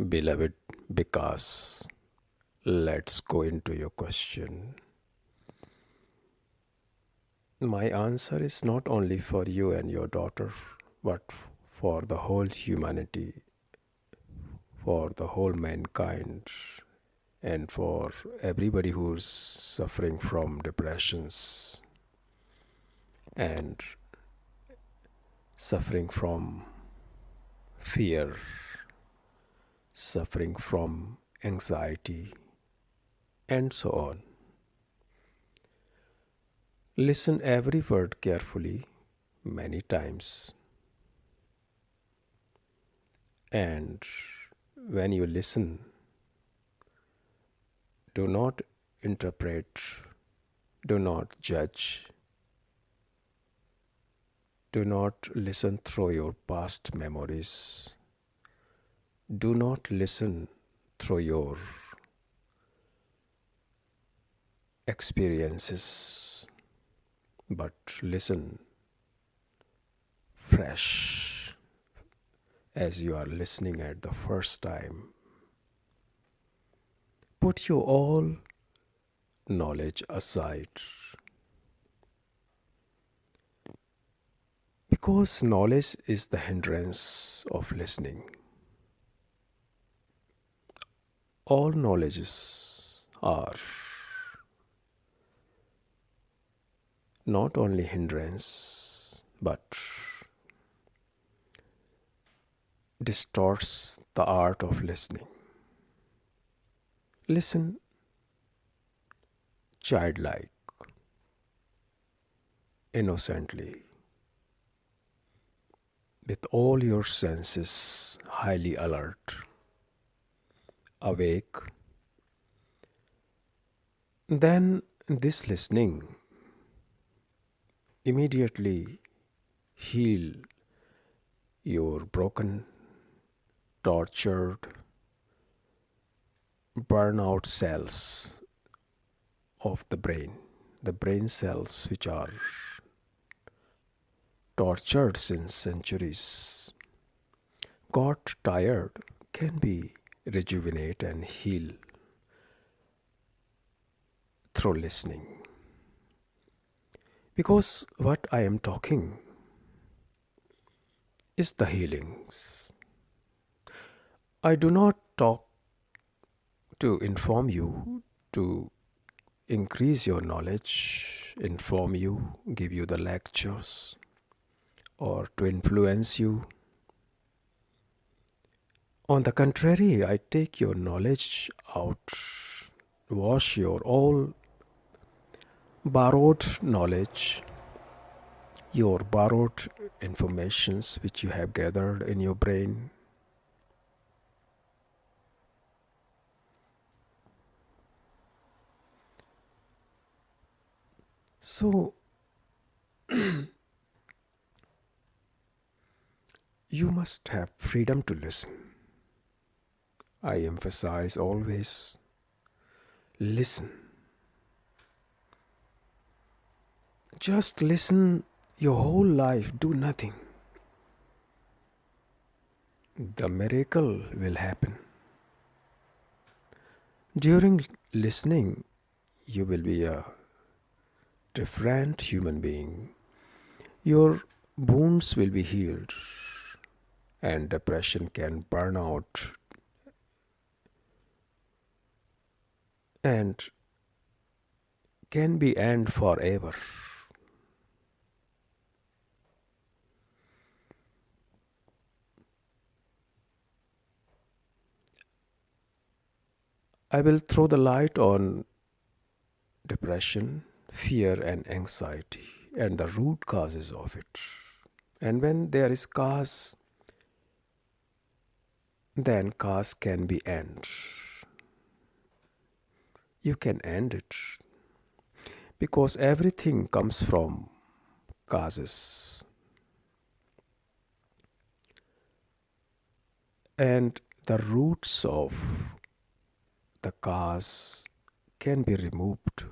Beloved, because let's go into your question. My answer is not only for you and your daughter, but for the whole humanity, for the whole mankind, and for everybody who's suffering from depressions and suffering from fear, suffering from anxiety, and so on. Listen every word carefully, many times, and when you listen, do not interpret, do not judge, do not listen through your past memories, do not listen through your experiences, but listen fresh as you are listening at the first time. Put your all knowledge aside because knowledge is the hindrance of listening. All knowledges are not only hindrance but distorts the art of listening. Listen childlike, innocently, with all your senses highly alert, awake. Then this listening immediately heal your broken, tortured, burnout cells of the brain cells which are tortured since centuries, got tired, can be rejuvenate and heal through listening. Because what I am talking is the healings. I do not talk to inform you, to increase your knowledge, inform you, give you the lectures, or to influence you. On the contrary, I take your knowledge out, wash your all borrowed knowledge, your borrowed informations which you have gathered in your brain. So you must have freedom to listen. I emphasize always listen. Just listen your whole life, do nothing. The miracle will happen. During listening, you will be a different human being. Your wounds will be healed, and depression can burn out and can be end forever. I will throw the light on depression, fear, and anxiety, and the root causes of it. And when there is cause, then cause can be end. You can end it because everything comes from causes. And the roots of the cause can be removed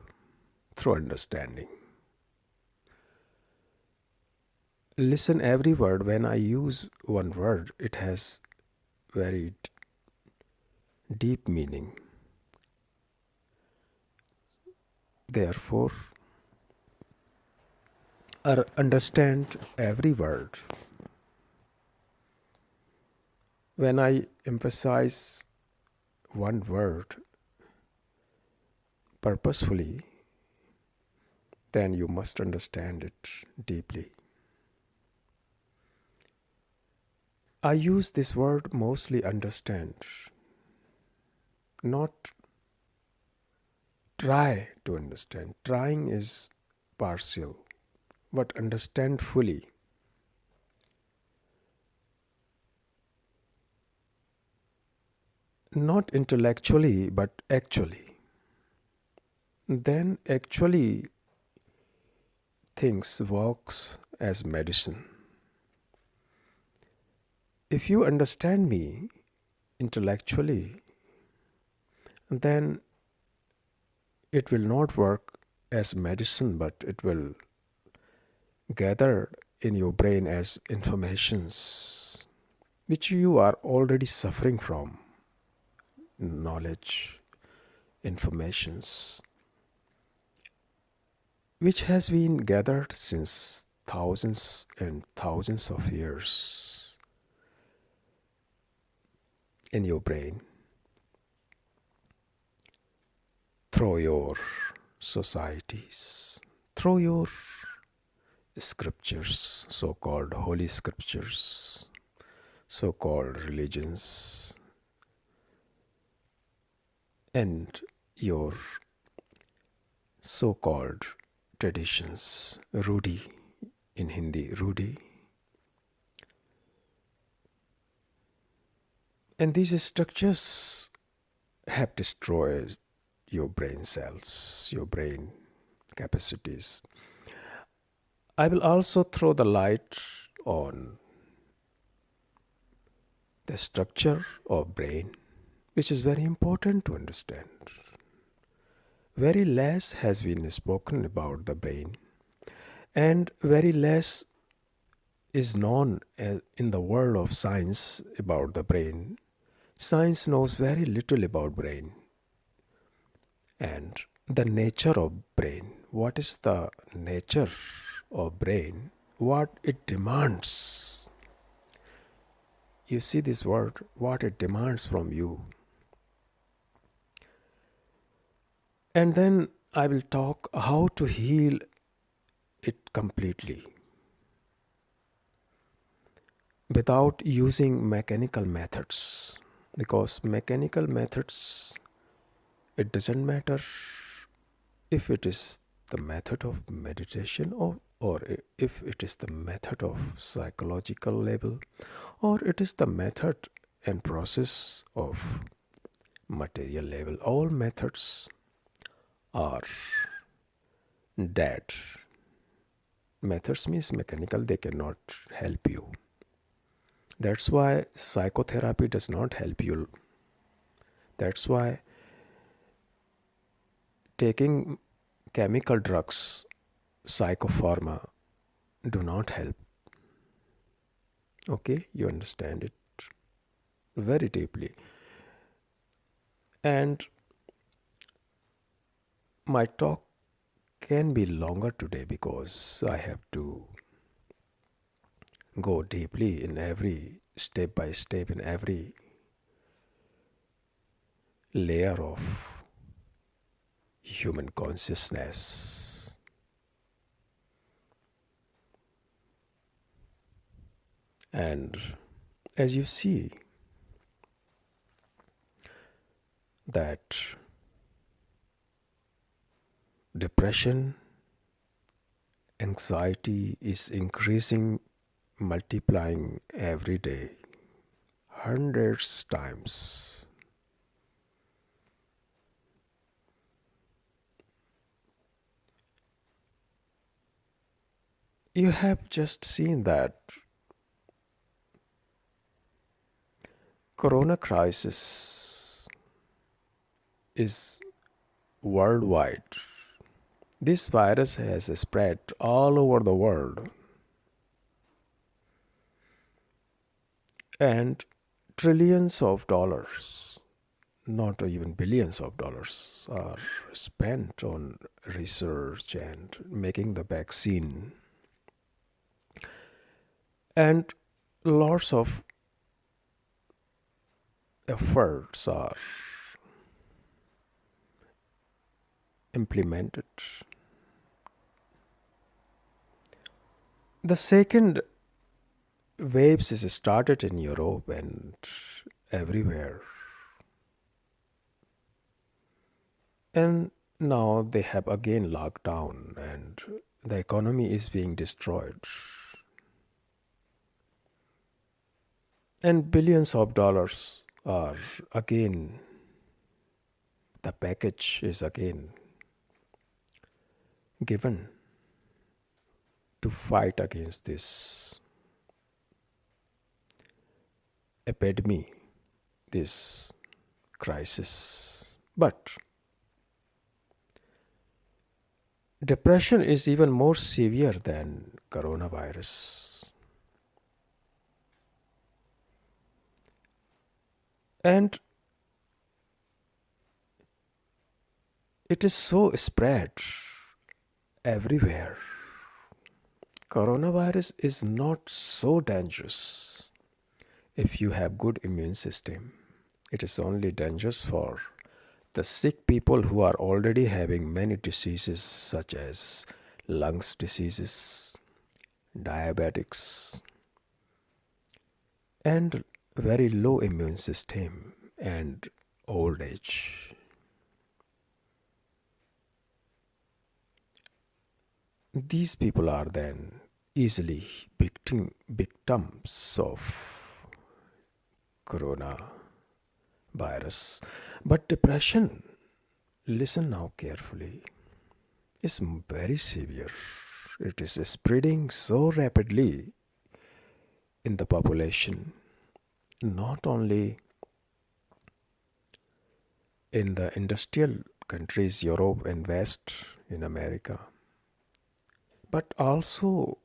through understanding. Listen every word. When I use one word, it has very deep meaning. Therefore, understand every word. When I emphasize one word purposefully, then you must understand it deeply. I use this word mostly understand, not try to understand. Trying is partial, but understand fully. Not intellectually, but actually. Then actually things works as medicine. If you understand me intellectually, then it will not work as medicine, but it will gather in your brain as informations which you are already suffering from. Knowledge, informations, which has been gathered since thousands and thousands of years in your brain through your societies, through your scriptures, so called holy scriptures, so called religions, and your so called traditions, Rudi in Hindi, Rudi. And these structures have destroyed your brain cells, your brain capacities. I will also throw the light on the structure of brain, which is very important to understand. Very less has been spoken about the brain, and very less is known in the world of science about the brain. Science knows very little about brain and the nature of brain. What is the nature of brain? What it demands? You see this word, what it demands from you. And then I will talk how to heal it completely without using mechanical methods, because mechanical methods, it doesn't matter if it is the method of meditation, or if it is the method of psychological level, or it is the method and process of material level. All methods are dead. Methods means mechanical, they cannot help you. That's why psychotherapy does not help you. That's why taking chemical drugs, psychopharma, do not help. Okay, you understand it very deeply. And my talk can be longer today because I have to go deeply in every step by step, in every layer of human consciousness. And as you see, that depression, anxiety is increasing, multiplying every day, hundreds times. You have just seen that corona crisis is worldwide. This virus has spread all over the world, and trillions of dollars, not even billions of dollars are spent on research and making the vaccine, and lots of efforts are implemented. The second waves is started in Europe and everywhere, and now they have again locked down and the economy is being destroyed, and billions of dollars are again, the package is again given to fight against this epidemic, this crisis. But depression is even more severe than coronavirus. And it is so spread everywhere. Coronavirus is not so dangerous if you have good immune system. It is only dangerous for the sick people who are already having many diseases such as lungs diseases, diabetics, and very low immune system and old age. These people are then easily victims of coronavirus. But depression, listen now carefully, is very severe. It is spreading so rapidly in the population, not only in the industrial countries, Europe and West in America, but also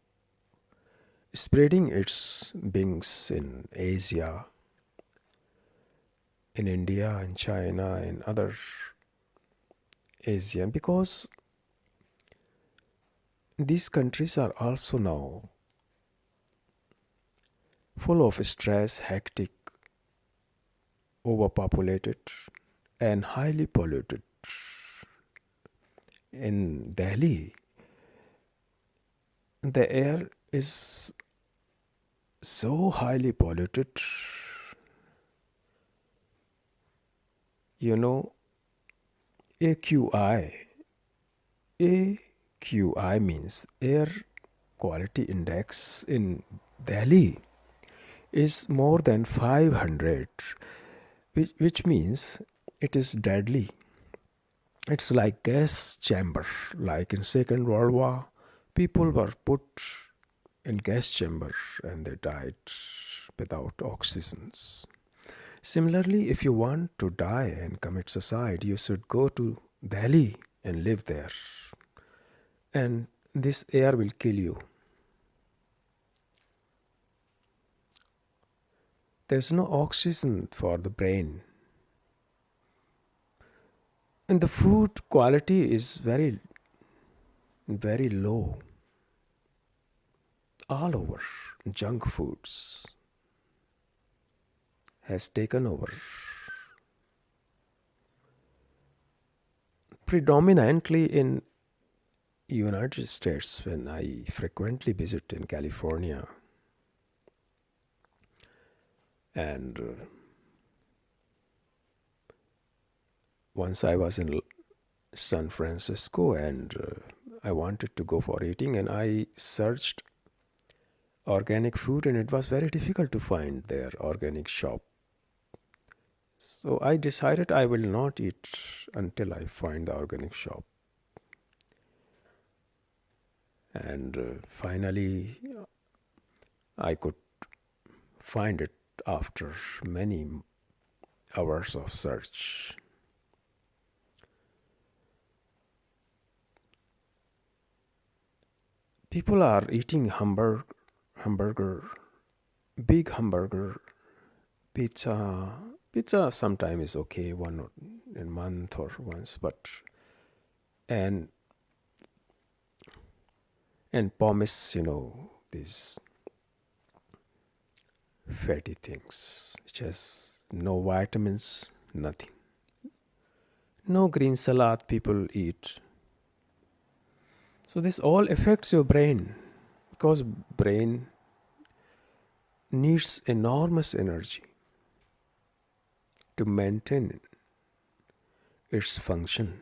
spreading its wings in Asia, in India, in China, in other Asia, because these countries are also now full of stress, hectic, overpopulated, and highly polluted. In Delhi, the air is so highly polluted. You know, AQI. AQI means Air Quality Index in Delhi is more than 500, which means it is deadly. It's like gas chamber. Like in Second World War, people were put in gas chamber and they died without oxygens. Similarly, if you want to die and commit suicide, you should go to Delhi and live there. And this air will kill you. There's no oxygen for the brain. And the food quality is very, very low. All over. Junk foods has taken over. Predominantly in United States, when I frequently visit in California, and once I was in San Francisco and I wanted to go for eating and I searched organic food and it was very difficult to find their organic shop. So I decided I will not eat until I find the organic shop. And finally, I could find it after many hours of search. People are eating hamburger, big hamburger, pizza, Pizza sometimes is okay, in a month or once, but and and pommes, these fatty things which has no vitamins, nothing. No green salad people eat. So this all affects your brain because brain needs enormous energy to maintain its function,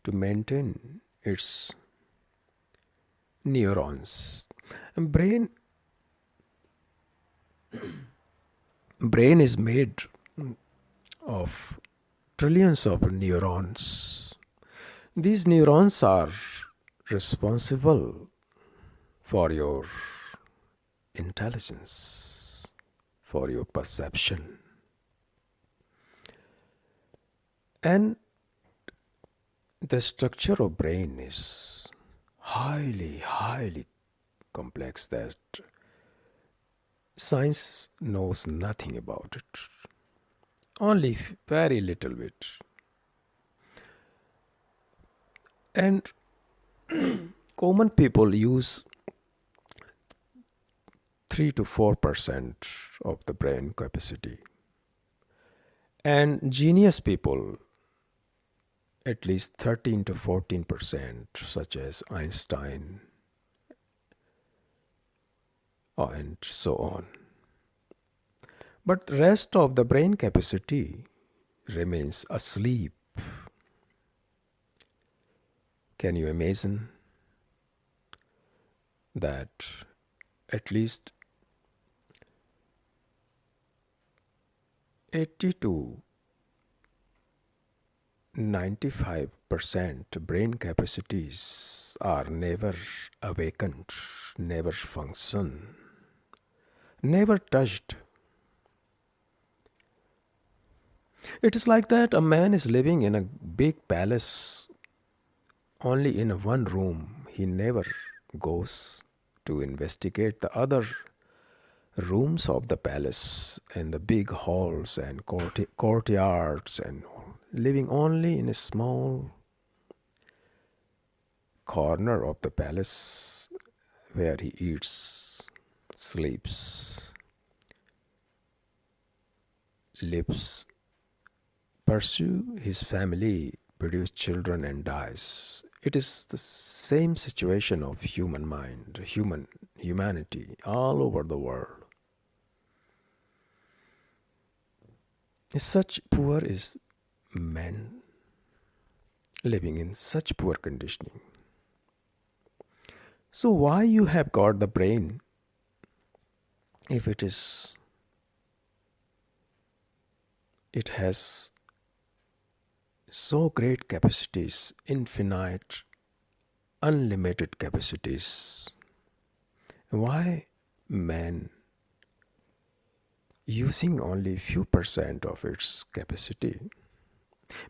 to maintain its neurons. And brain is made of trillions of neurons. These neurons are responsible for your intelligence, for your perception. And the structure of brain is highly complex that science knows nothing about it. Only very little bit. And common people use 3 to 4% of the brain capacity. And genius people at least 13 to 14%, such as Einstein and so on. But the rest of the brain capacity remains asleep. Can you imagine that at least 80 to 95% brain capacities are never awakened, never function, never touched? It is like that a man is living in a big palace only in one room. He never goes to investigate the other rooms of the palace and the big halls and courtyards, and living only in a small corner of the palace where he eats, sleeps, lives, pursue his family, produce children and dies. It is the same situation of human mind, humanity all over the world. Such poor is man living in such poor conditioning. So why you have got the brain if it has so great capacities, infinite, unlimited capacities? Why man using only few percent of its capacity?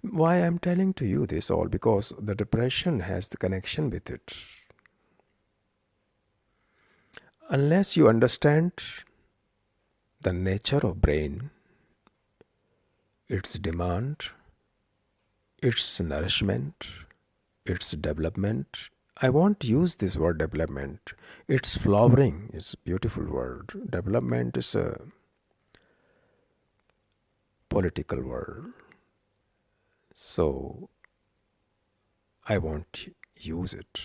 Why I'm telling to you this all? Because the depression has the connection with it. Unless you understand the nature of brain, its demand, its nourishment, its development. I won't use this word development. It's flowering. It's a beautiful word. Development is a political word. So I won't use it.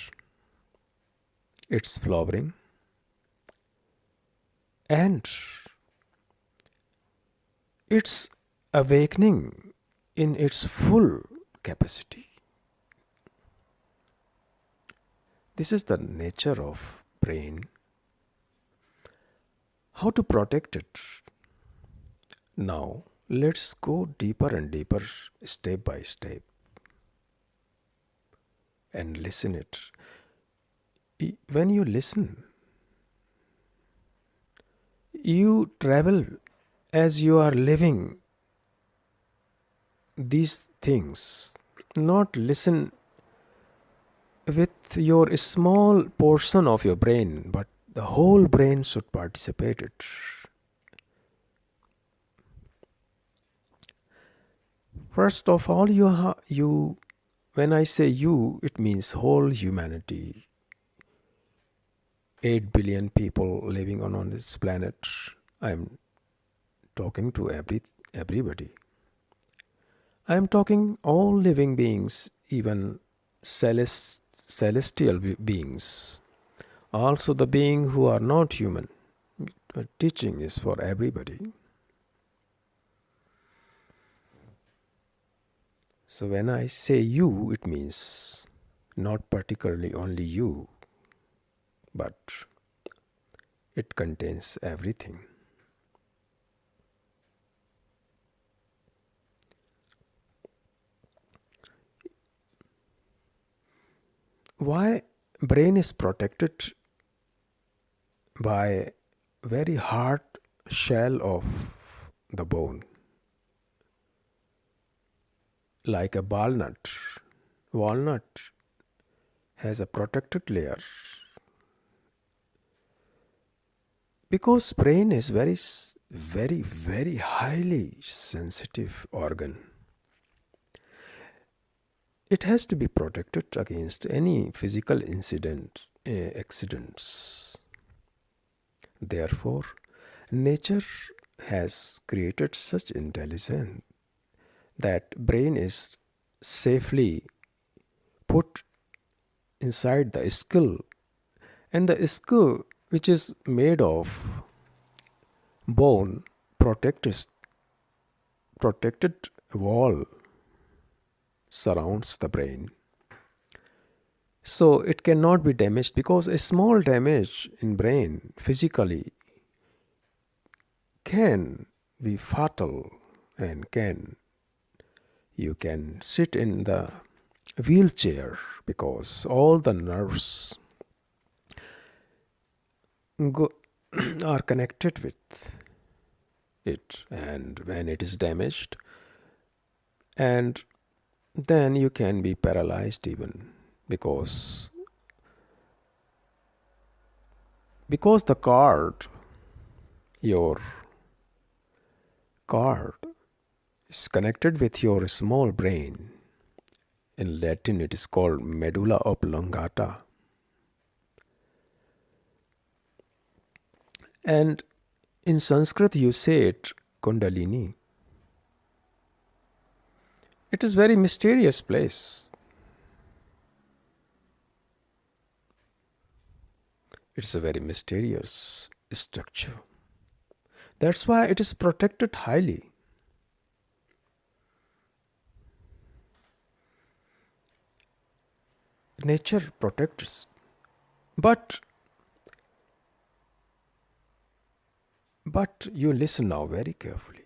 It's flowering and it's awakening in its full capacity. This is the nature of brain. How to protect it? Now, let's go deeper and deeper, step by step, and listen it. When you listen, you travel as you are living these things, not listen with your small portion of your brain, but The whole brain should participate it. First of all, you when I say you, it means whole humanity. 8 billion people living on this planet. I'm talking to everybody. I'm talking all living beings, even celestial beings. Also the beings who are not human. Teaching is for everybody. So when I say you, it means not particularly only you, but it contains everything. Why brain is protected by very hard shell of the bone, like a walnut. Walnut has a protected layer because brain is very highly sensitive organ. It has to be protected against any physical accidents. Therefore, nature has created such intelligence that brain is safely put inside the skull, and the skull, which is made of bone, protected wall surrounds the brain, so it cannot be damaged, because a small damage in brain physically can be fatal, and can you can sit in the wheelchair because all the nerves go, are connected with it, and when it is damaged, and then you can be paralyzed even, because the your card is connected with your small brain. In Latin it is called medulla oblongata, and in Sanskrit you say it kundalini. It is very mysterious place. It's a very mysterious structure. That's why it is protected highly. Nature protects. But you listen now very carefully.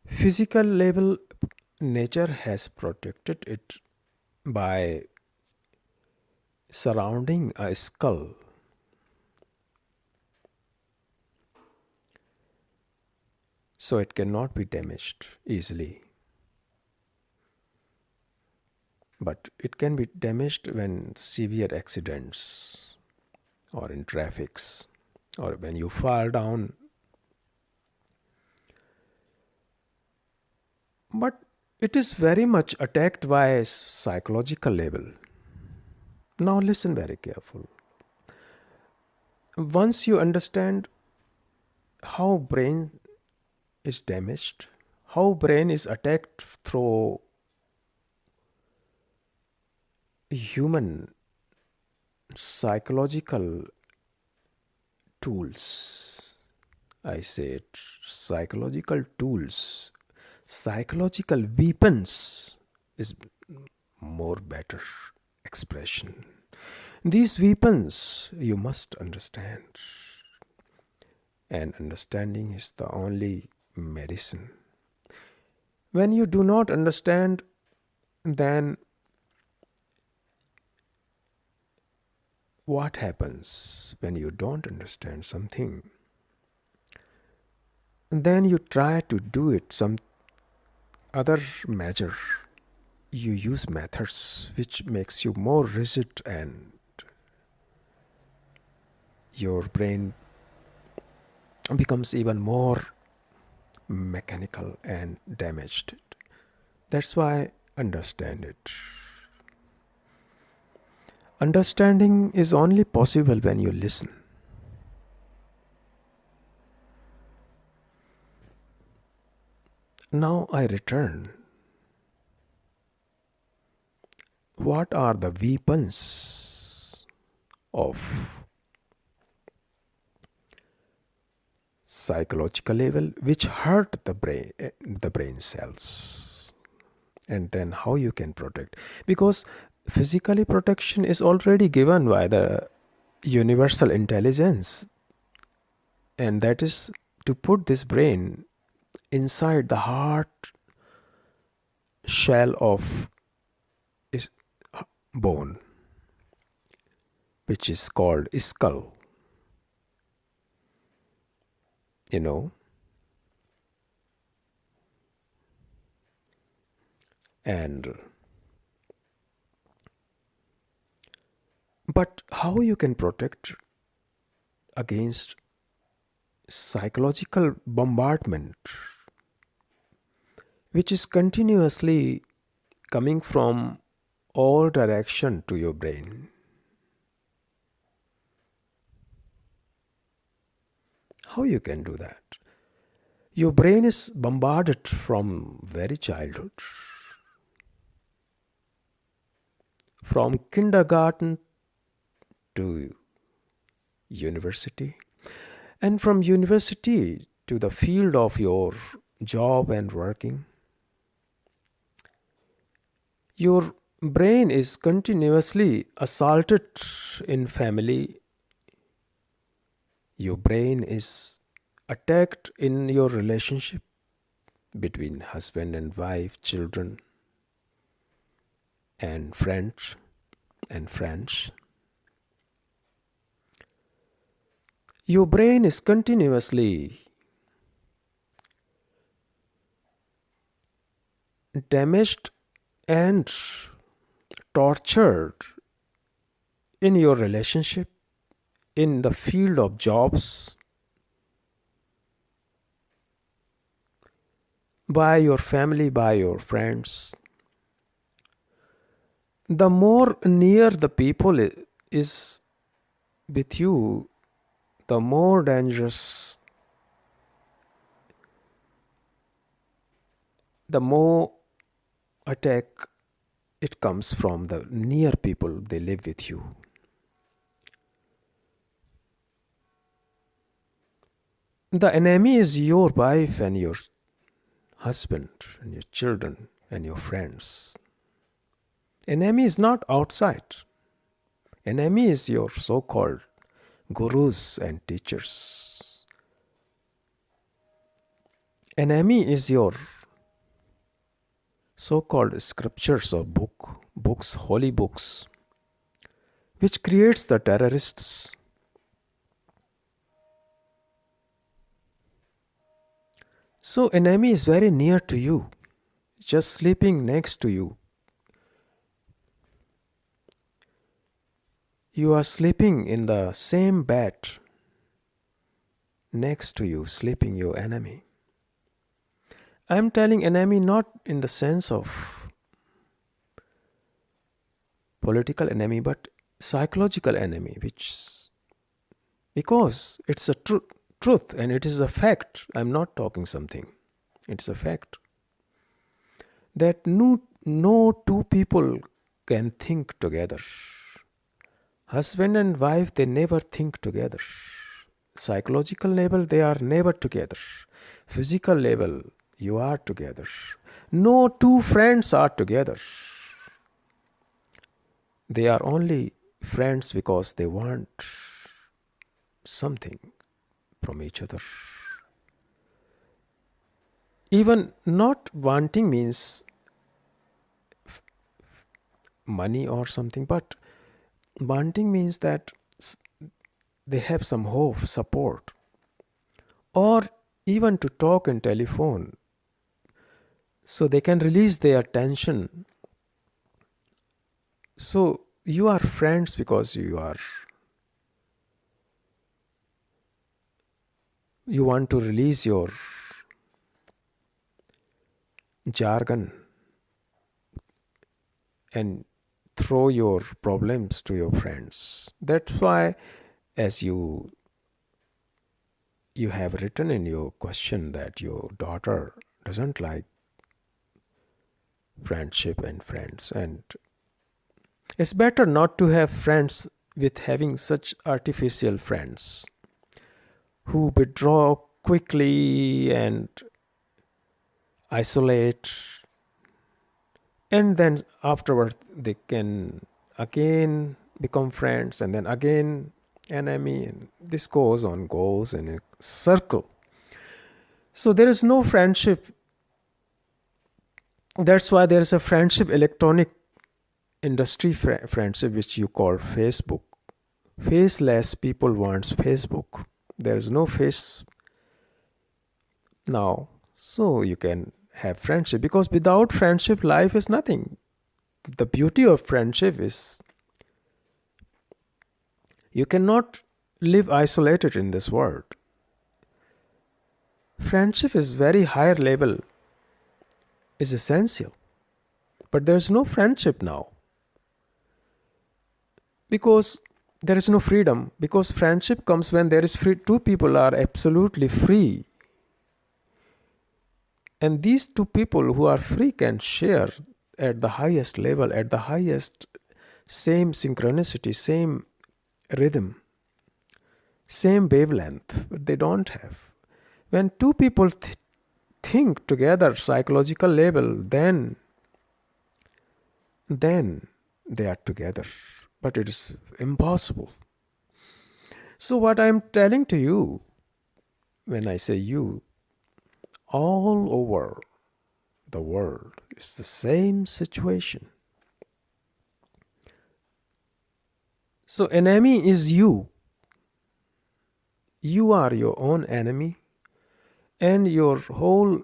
Physical level, nature has protected it by surrounding a skull. So it cannot be damaged easily. But it can be damaged when severe accidents, or in traffics, or when you fall down. But it is very much attacked by a psychological level. Now listen very careful. Once you understand how brain is damaged, how brain is attacked through human psychological tools. I say it, psychological tools, psychological weapons is more better expression. These weapons you must understand, and understanding is the only medicine. When you do not understand, then what happens when you don't understand something? Then you try to do it some other measure. You use methods which makes you more rigid and your brain becomes even more mechanical and damaged. That's why understand it. Understanding is only possible when you listen. Now I return. What are the weapons of psychological level which hurt the brain cells? And then how you can protect? Because physically protection is already given by the universal intelligence, and that is to put this brain inside the heart shell of is bone, which is called skull, you know. And but how you can protect against psychological bombardment which is continuously coming from all direction to your brain? How you can do that? Your brain is bombarded from very childhood, from kindergarten to university, and from university to the field of your job and working. Your brain is continuously assaulted in family. Your brain is attacked in your relationship between husband and wife, children, and friends. Your brain is continuously damaged and tortured in your relationship, in the field of jobs, by your family, by your friends. The more near the people is with you, the more dangerous, the more attack it comes from the near people they live with you. The enemy is your wife and your husband and your children and your friends. Enemy is not outside. Enemy is your so-called gurus and teachers. Enemy is your so-called scriptures or books, holy books, which creates the terrorists. So enemy is very near to you, just sleeping next to you. You are sleeping in the same bed next to you, sleeping your enemy. I am telling enemy not in the sense of political enemy, but psychological enemy, because it's a truth and it is a fact. I'm not talking something. It's a fact that no two people can think together. Husband and wife, they never think together. Psychological level, they are never together. Physical level, you are together. No two friends are together. They are only friends because they want something from each other. Even not wanting means money or something, but wanting means that they have some hope, support, or even to talk in telephone so they can release their tension. So you are friends because you are You want to release your jargon and throw your problems to your friends. That's why, as you have written in your question, that your daughter doesn't like friendship and friends, and it's better not to have friends with having such artificial friends who withdraw quickly and isolate, and then afterwards they can again become friends and then again enemy, and this goes in a circle. So there is no friendship. That's why there is a friendship, electronic industry friendship, which you call Facebook. Faceless people wants Facebook. There is no face now, so you can have friendship, because without friendship life is nothing. The beauty of friendship is you cannot live isolated in this world. Friendship is very higher level, is essential, but there is no friendship now, because there is no freedom, because friendship comes when there is free, two people are absolutely free, and these two people who are free can share at the highest level, at the highest, same synchronicity, same rhythm, same wavelength, but they don't have. When two people think together psychological level, then they are together, but it is impossible. So what I am telling to you, when I say you, all over the world is the same situation. So enemy is you. You are your own enemy, and your whole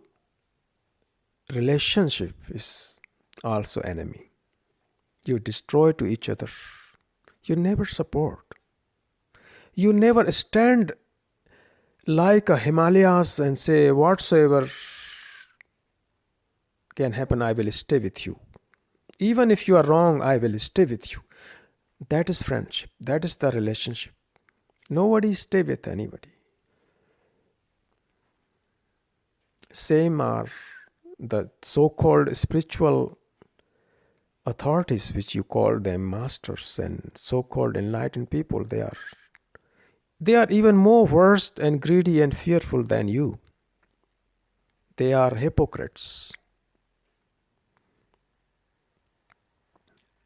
relationship is also enemy. You destroy to each other. You never support. You never stand like a Himalayas and say, whatsoever can happen, I will stay with you. Even if you are wrong, I will stay with you. That is friendship. That is the relationship. Nobody stay with anybody. Same are the so-called spiritual authorities, which you call them masters, and so-called enlightened people. They are even more worse and greedy and fearful than you. They are hypocrites.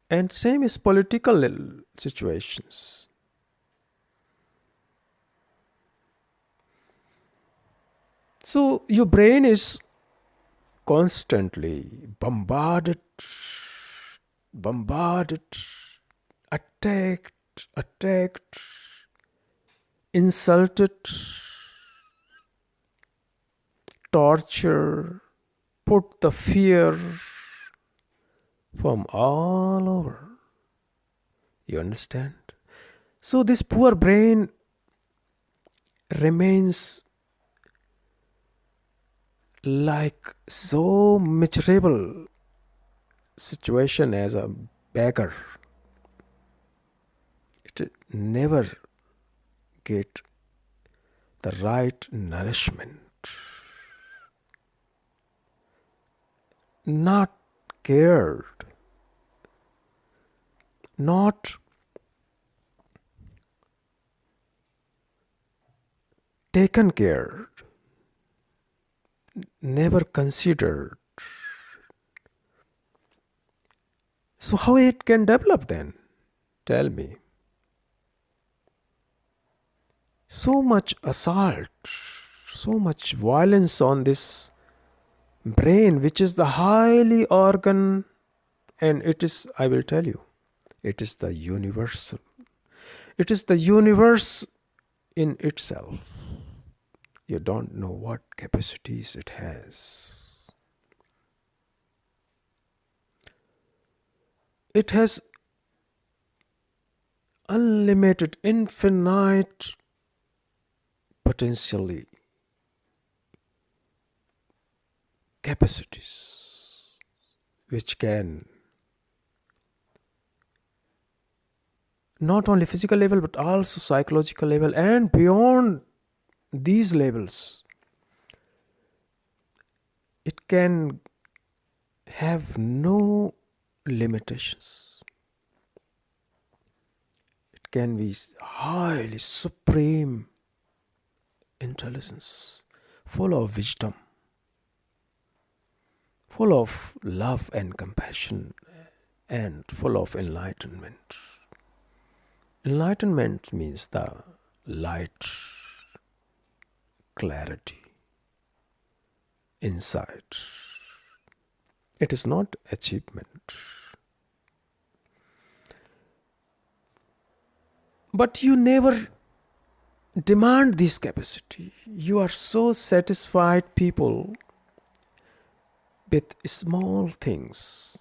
And same is political situations. So your brain is constantly bombarded, attacked, insulted, torture, put the fear from all over. You understand? So this poor brain remains like so miserable situation as a beggar. It never get the right nourishment. Not cared. Not taken care. Never considered. So how it can develop then? Tell me. So much assault, so much violence on this brain, which is the highly organ, and it is, I will tell you, it is the universal. It is the universe in itself. You don't know what capacities it has. It has unlimited, infinite potentially capacities which can not only physical level but also psychological level and beyond these levels. It can have no limitations. It can be highly supreme intelligence, full of wisdom, full of love and compassion, and full of enlightenment. Enlightenment means the light, clarity, insight. It is not achievement. But you never demand this capacity. You are so satisfied people with small things.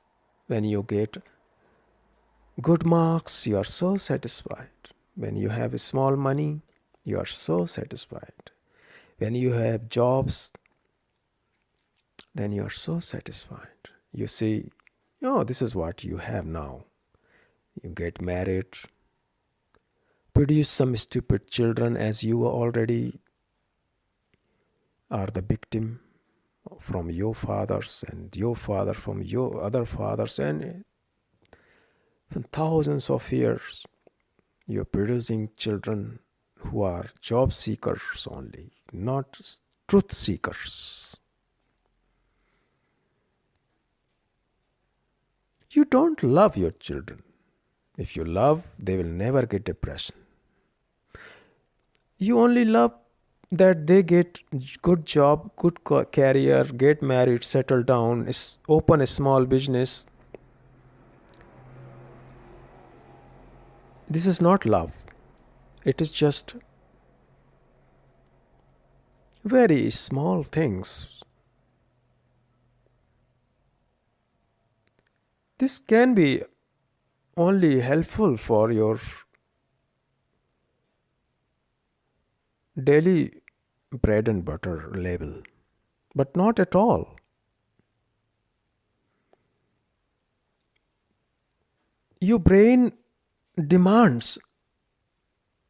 When you get good marks, you are so satisfied. When you have small money, you are so satisfied. When you have jobs, then you are so satisfied. You see, oh, this is what you have now. You get married, produce some stupid children as you already are the victim from your fathers and your father from your other fathers, and for thousands of years you're producing children who are job seekers only, not truth seekers. You don't love your children. If you love, they will never get depression. You only love that they get good job, good career, get married, settle down, open a small business. This is not love. It is just very small things. This can be only helpful for your daily bread and butter level, but not at all. Your brain demands,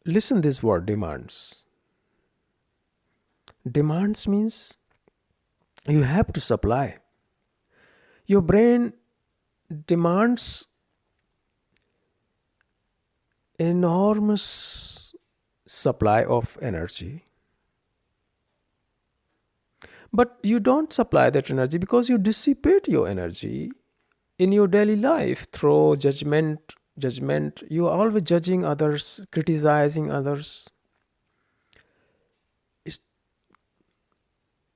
listen this word, demands. Demands means you have to supply. Your brain demands enormous supply of energy, but you don't supply that energy because you dissipate your energy in your daily life through judgment. You are always judging others, criticizing others.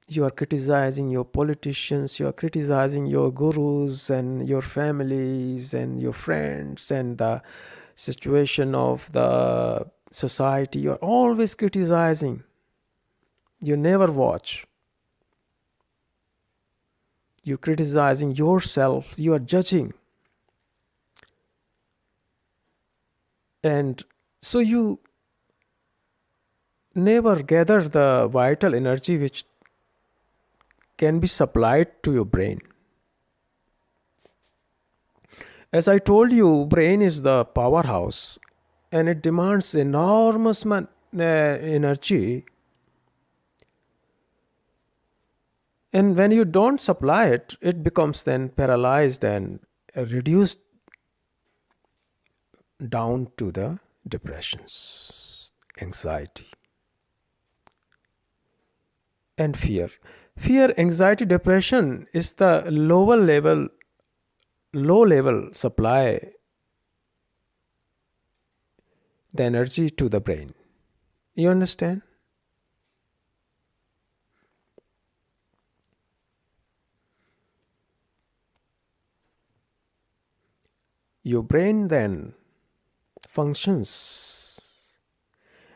You are criticizing your politicians, you are criticizing your gurus and your families and your friends and the situation of the society. You are always criticizing. You never watch. You're criticizing yourself. You are judging. And so you never gather the vital energy which can be supplied to your brain. As I told you, brain is the powerhouse and it demands enormous energy. And when you don't supply it, it becomes then paralyzed and reduced down to the depressions, anxiety, and fear. Fear, anxiety, depression is the low level supply the energy to the brain. You understand? Your brain then functions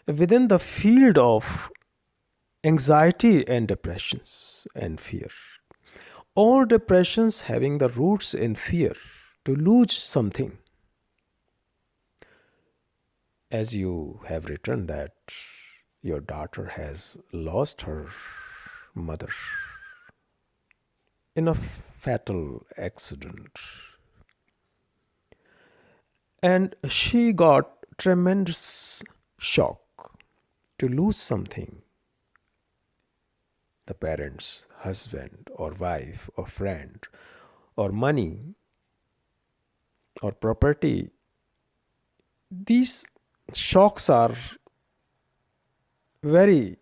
within the field of anxiety and depressions and fear. All depressions having the roots in fear to lose something. As you have written that your daughter has lost her mother. in a fatal accident. And she got tremendous shock to lose something, the parents, husband or wife or friend or money or property. These shocks are very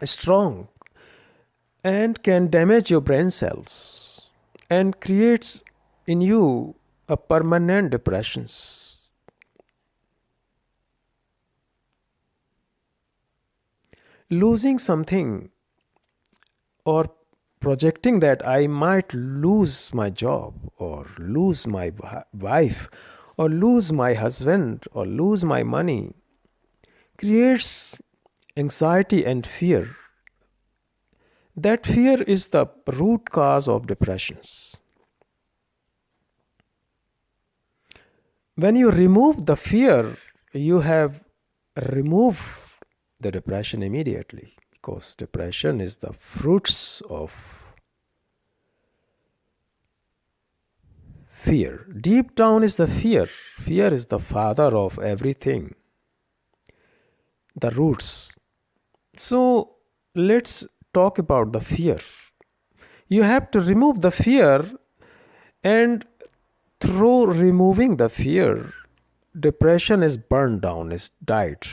strong and can damage your brain cells and creates in you a permanent depressions. Losing something or projecting that I might lose my job or lose my wife or lose my husband or lose my money creates anxiety and fear. That fear is the root cause of depressions. When you remove the fear, you have removed the depression immediately, because depression is the fruits of fear. Deep down is the fear. Fear is the father of everything, the roots. So let's talk about the fear. You have to remove the fear, and through removing the fear, depression is burned down, is died.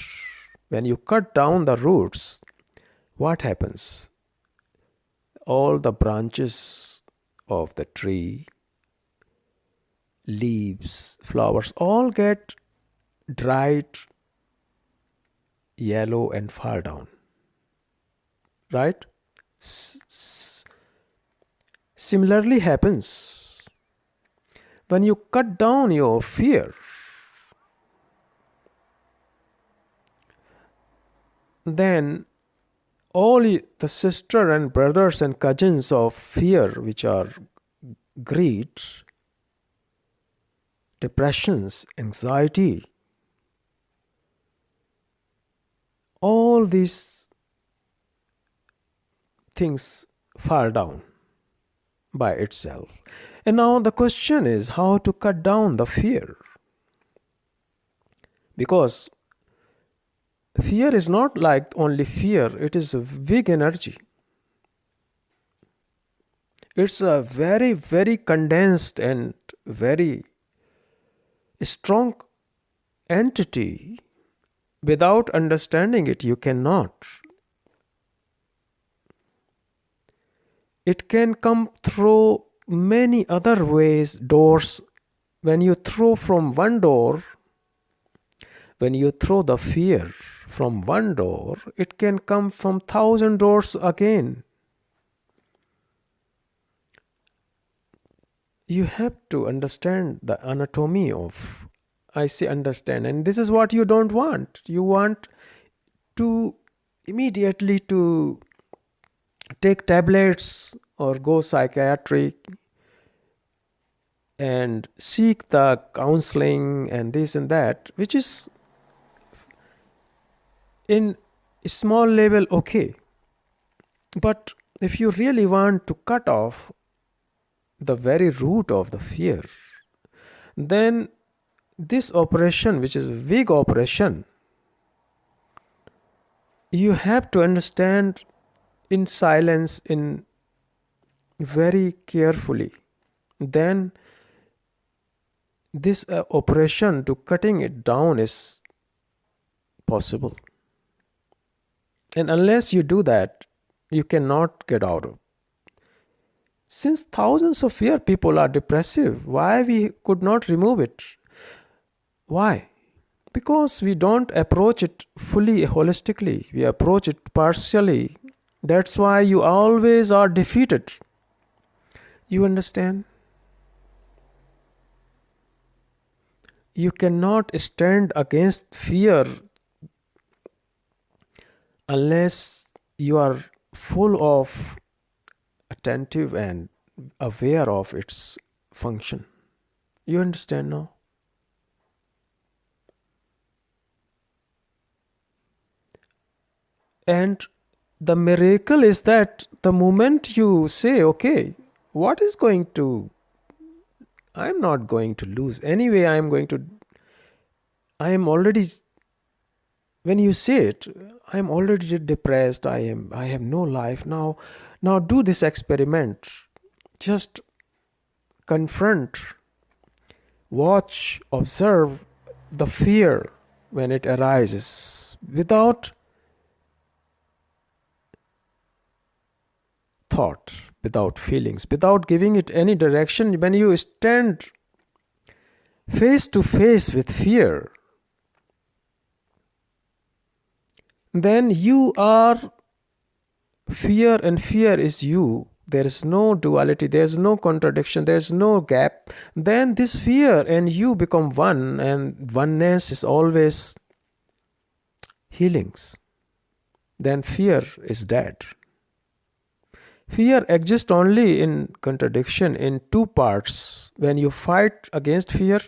When you cut down the roots, what happens? All the branches of the tree, leaves, flowers, all get dried, yellow, and fall down. Right? Similarly happens when you cut down your fear. Then all the sister and brothers and cousins of fear, which are greed, depressions, anxiety, all these things fall down by itself. And now the question is how to cut down the fear. Because fear is not like only fear, it is a big energy. It's a very, very condensed and very strong entity. Without understanding it, you cannot. It can come through many other ways, doors. When you throw from one door, when you throw the fear from one door, it can come from 1,000 doors again. You have to understand the anatomy of, I say understand, and this is what you don't want. You want to immediately to take tablets or go psychiatric and seek the counseling and this and that, which is in small level okay. But if you really want to cut off the very root of the fear, then this operation, which is a big operation, you have to understand in silence, in very carefully. Then this operation to cutting it down is possible. And unless you do that, you cannot get out of. Since thousands of years people are depressive, why we could not remove it? Why? Because we don't approach it fully holistically. We approach it partially. That's why you always are defeated. You understand? You cannot stand against fear unless you are full of attentive and aware of its function. You understand now? And the miracle is that the moment you say, okay, what is going to, I'm not going to lose. Anyway, I am already, when you say it, I am already depressed. I have no life. Now do this experiment. Just confront, watch, observe the fear when it arises without thought, without feelings, without giving it any direction. When you stand face to face with fear, then you are fear, and fear is you. There is no duality, there is no contradiction, there is no gap. Then this fear and you become one, and oneness is always healings. Then fear is dead. Fear exists only in contradiction, in two parts. When you fight against fear,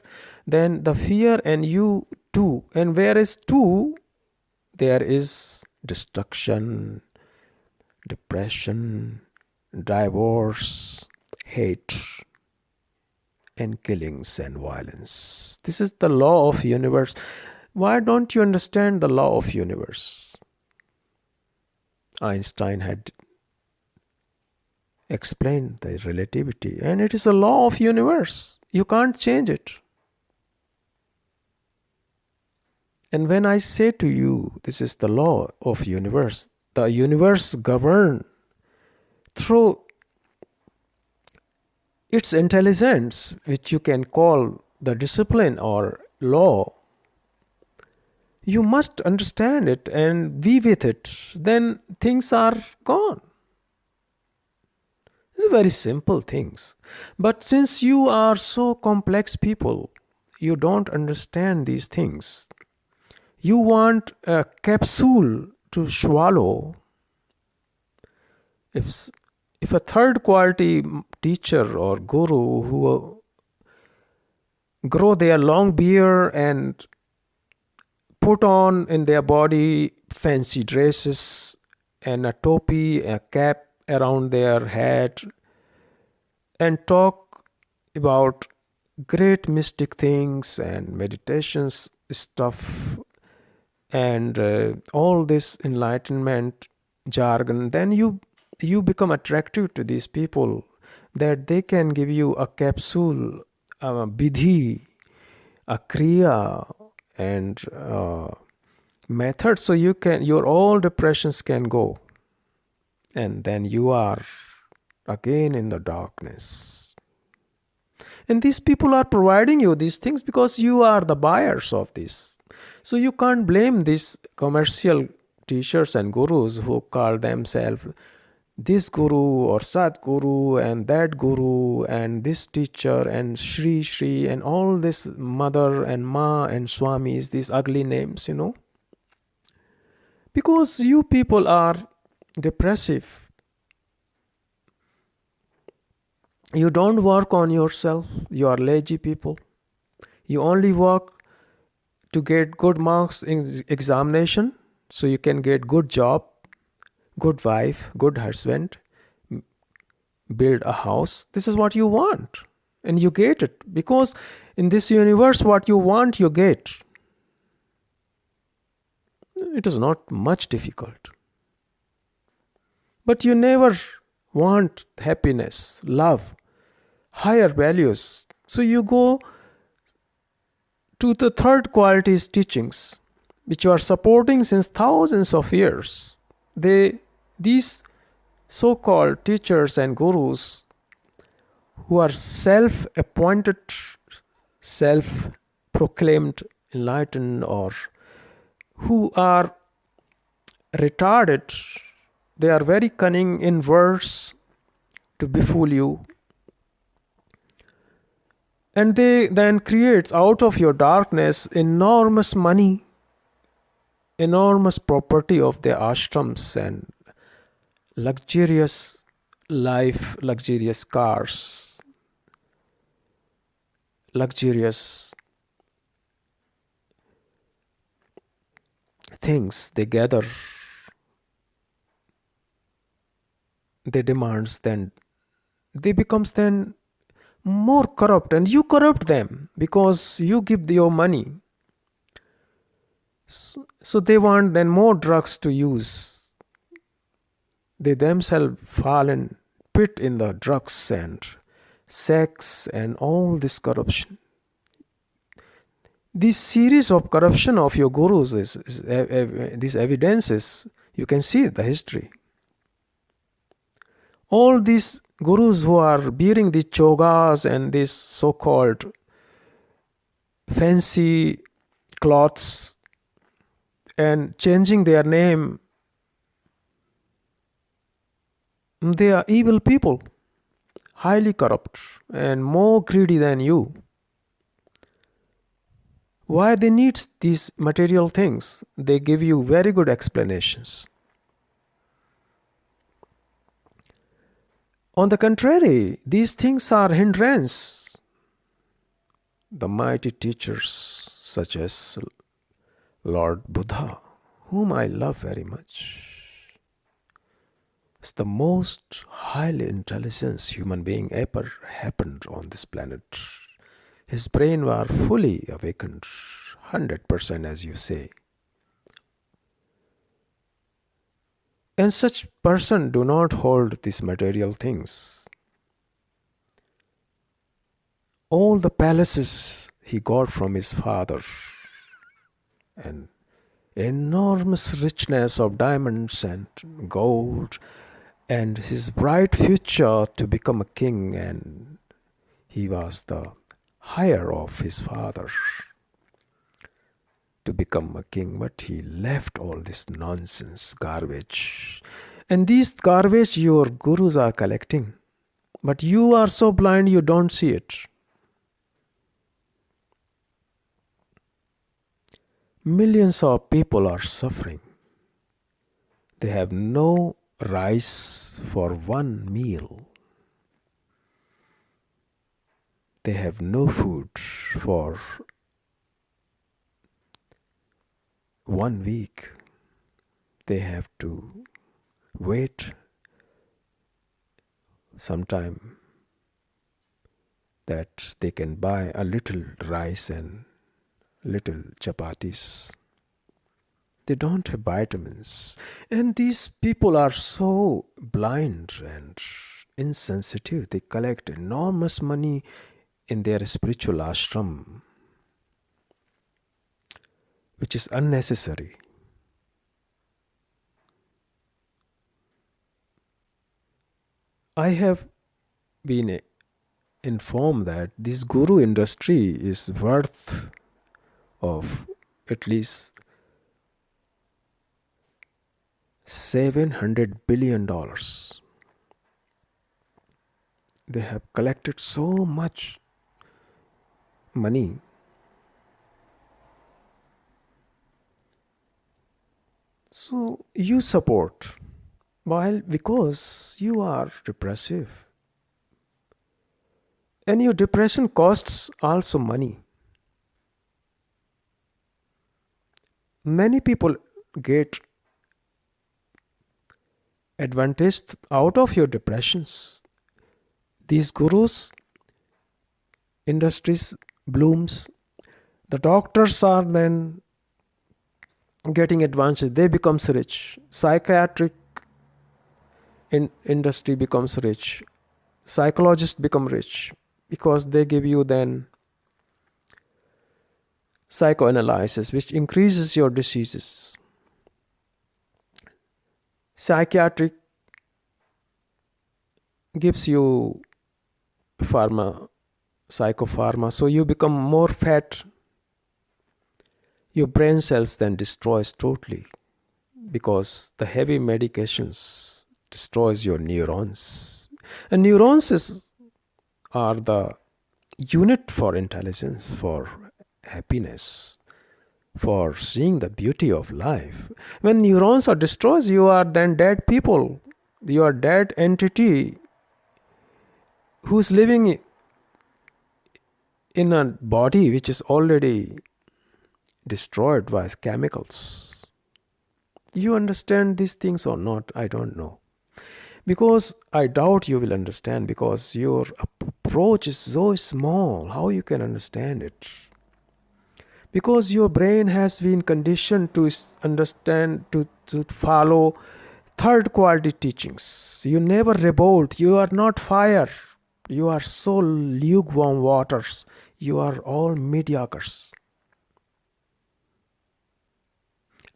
then the fear and you two. And where is two, there is destruction, depression, divorce, hate, and killings and violence. This is the law of universe. Why don't you understand the law of universe? Einstein had explained the relativity, and it is a law of universe. You can't change it. And when I say to you, this is the law of universe, the universe governed through its intelligence, which you can call the discipline or law. You must understand it and be with it. Then things are gone. It's very simple things. But since you are so complex people, you don't understand these things. You want a capsule to swallow. If a third quality teacher or guru who grow their long beard and put on in their body fancy dresses and a topi, a cap around their head, and talk about great mystic things and meditations stuff and all this enlightenment jargon, then you become attractive to these people, that they can give you a capsule, a vidhi, a kriya, and method, so your all depressions can go, and then you are again in the darkness. And these people are providing you these things because you are the buyers of this. So you can't blame these commercial teachers and gurus who call themselves this guru or Sadguru and that guru and this teacher and Shri and all this mother and ma and swamis, these ugly names, because you people are depressive. You don't work on yourself. You are lazy people. You only work to get good marks in examination so you can get good job, good wife, good husband, build a house. This is what you want, and you get it, because in this universe what you want you get. It is not much difficult, but you never want happiness, love, higher values. So you go to the third quality's teachings, which you are supporting since thousands of years. These so-called teachers and gurus who are self-appointed, self-proclaimed enlightened, or who are retarded, they are very cunning in words to befool you. And they then creates out of your darkness enormous money, enormous property of their ashrams and luxurious life, luxurious cars, luxurious things they gather they demands, then they becomes then more corrupt, and you corrupt them because you give your money. So they want then more drugs to use. They themselves fall in pit in the drugs and sex and all this corruption. This series of corruption of your gurus is these evidences. You can see the history. All these gurus who are bearing these chogas and these so-called fancy cloths and changing their name, they are evil people, highly corrupt and more greedy than you. Why they need these material things? They give you very good explanations. On the contrary, these things are hindrance. The mighty teachers such as Lord Buddha, whom I love very much, is the most highly intelligent human being ever happened on this planet. His brain was fully awakened, 100% as you say. And such person do not hold these material things. All the palaces he got from his father, and enormous richness of diamonds and gold, and his bright future to become a king, and he was the higher of his father to become a king, but he left all this nonsense, garbage. And these garbage your gurus are collecting, but you are so blind you don't see it. Millions of people are suffering. They have no rice for one meal. They have no food for 1 week. They have to wait sometime that they can buy a little rice and little chapatis. They don't have vitamins. And these people are so blind and insensitive. They collect enormous money in their spiritual ashram, which is unnecessary. I have been informed that this guru industry is worth of at least $700 billion. They have collected so much money. So you support, while because you are depressive. And your depression costs also money. Many people get advantage out of your depressions. These gurus, industries blooms. The doctors are then getting advantage. They becomes rich. Psychiatric industry becomes rich. Psychologists become rich because they give you then psychoanalysis, which increases your diseases. Psychiatric gives you psychopharma, so you become more fat. Your brain cells then destroys totally because the heavy medications destroys your neurons. And neurons are the unit for intelligence, for happiness, for seeing the beauty of life. When neurons are destroyed, you are then dead people. You are dead entity who's living in a body which is already destroyed by chemicals. You understand these things or not? I don't know. Because I doubt you will understand, because your approach is so small. How you can understand it? Because your brain has been conditioned to understand, to follow third quality teachings. You never revolt. You are not fire. You are so lukewarm waters. You are all mediocres.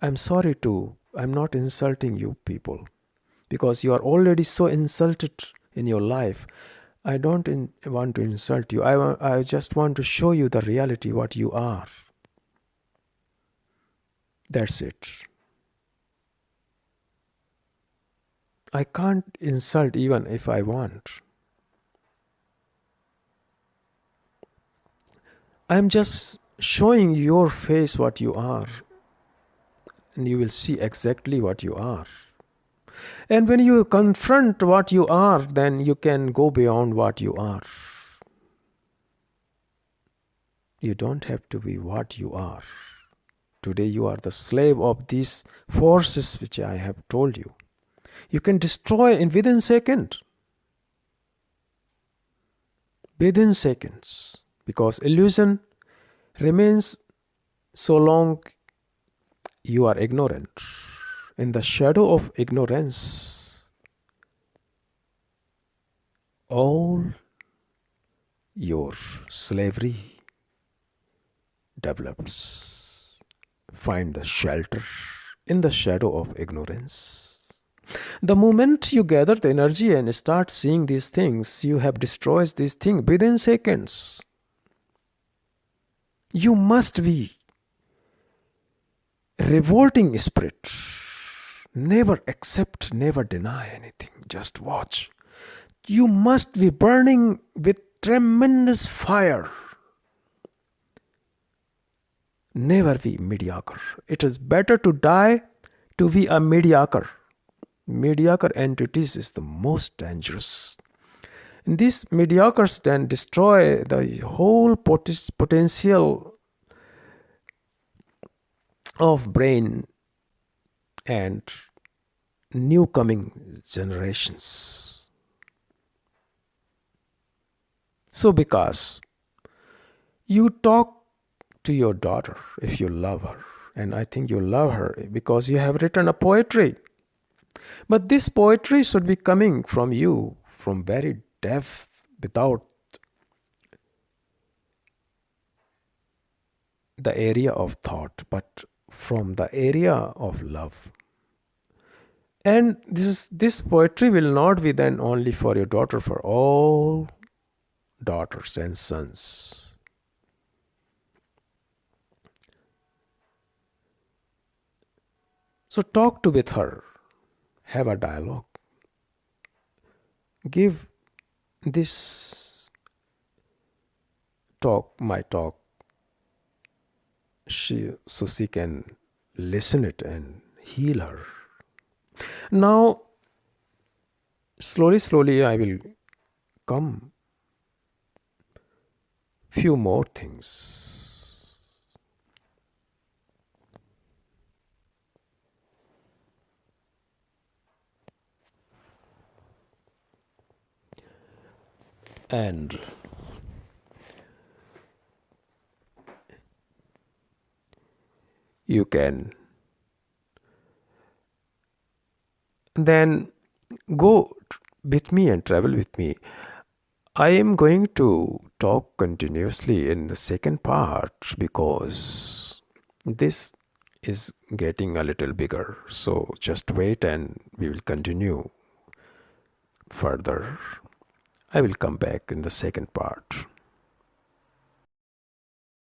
I'm not insulting you people, because you are already so insulted in your life. I don't want to insult you. I just want to show you the reality, what you are. That's it. I can't insult even if I want. I'm just showing your face what you are, and you will see exactly what you are. And when you confront what you are, then you can go beyond what you are. You don't have to be what you are. Today you are the slave of these forces which I have told you. You can destroy in within seconds. Within seconds. Because illusion remains so long you are ignorant. In the shadow of ignorance, all your slavery develops. Find the shelter in the shadow of ignorance. The moment you gather the energy and start seeing these things, you have destroyed these things within seconds. You must be revolting spirit. Never accept, never deny anything. Just watch. You must be burning with tremendous fire. Never be mediocre. It is better to die to be a mediocre. Mediocre entities is the most dangerous. And these mediocres then destroy the whole potential of brain and new coming generations. So because you talk to your daughter if you love her, and I think you love her because you have written a poetry, but this poetry should be coming from you, from very depth, without the area of thought, but from the area of love. And this poetry will not be then only for your daughter, for all daughters and sons. So talk to with her, have a dialogue, give this talk, my talk, so she can listen it and heal her. Now, slowly I will come few more things. And you can then go with me and travel with me. I am going to talk continuously in the second part because this is getting a little bigger. So just wait and we will continue further. I will come back in the second part.